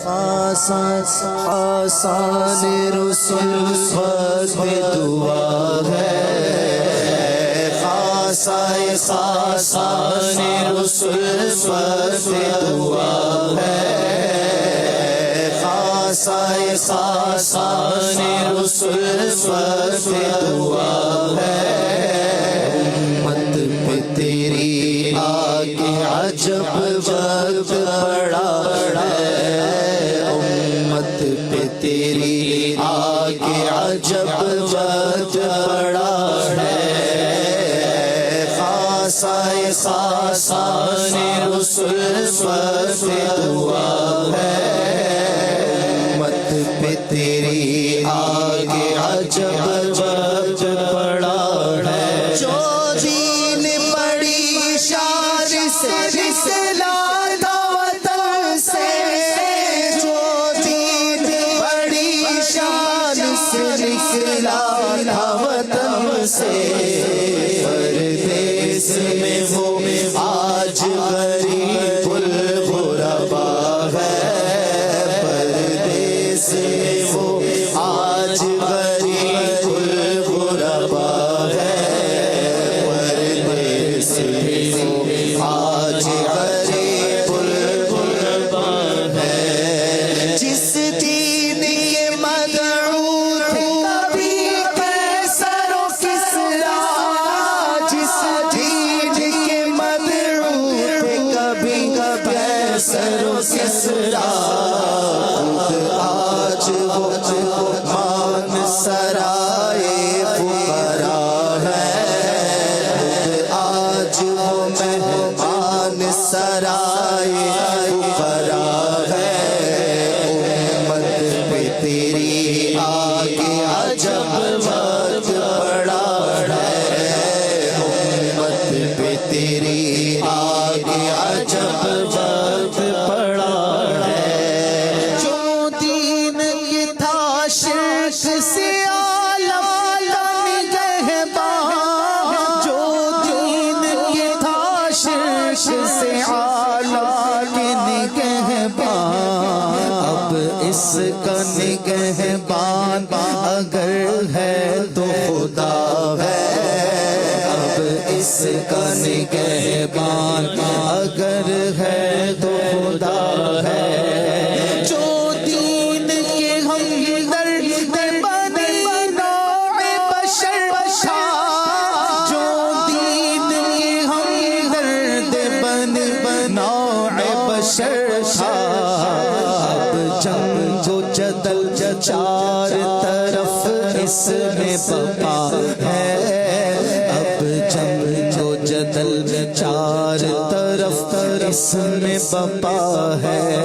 آسان رسول وقت دعا ہے، آسان رسول وقت دعا ہے، آسان رسول وقت دعا ہے، امت پہ تیری آگے عجب وقت پڑا ہے، امت پہ تیری آگے عجب وقت پڑا ہے، آسان رسول وقت دعا ہے، امت پہ تیری آگے عجب وقت پڑا ہے، جو دین بڑی شان سے نکلا تھا وطن سے، جو دین بڑی شان سے نکلا تھا وطن سے، پردیس میں وہ آج غریب الغربا ہے، پردیس میں وہ آج غریب الغربا ہے، پردیس میں وہ آج غریب الغربا ہے، جس دین کے مدعو تھے کبھی قیصر و کسریٰ، جس دین کے مدعو تھے کبھی قیصر و کسریٰ، خود آج وہ مان سرائے فقراء ہے، خود آج وہ مہمان سرائے فقراء ہے، امت پہ تیری آگے عجب وقت پڑا ہے، امت پہ تیری آگے عجب وقت پڑا ہے، جو دین کی تھا شرک سے عالم نگہبان، جو دین کی تھا شرک سے عالم نگہبان، اب اس کا نگہبان اگر ہے تو خدا ہے، اب اس کا نگہبان اگر ہے تو خدا ہے، جو دین کے ہمدرد بنی نوع بشر تھا، جو دین کے ہمدرد بنی نوع بشر تھا، اب جنگ و جدل چار طرف اس میں بپا ہے، اب جنگ و جدل چار طرف اس میں بپا ہے۔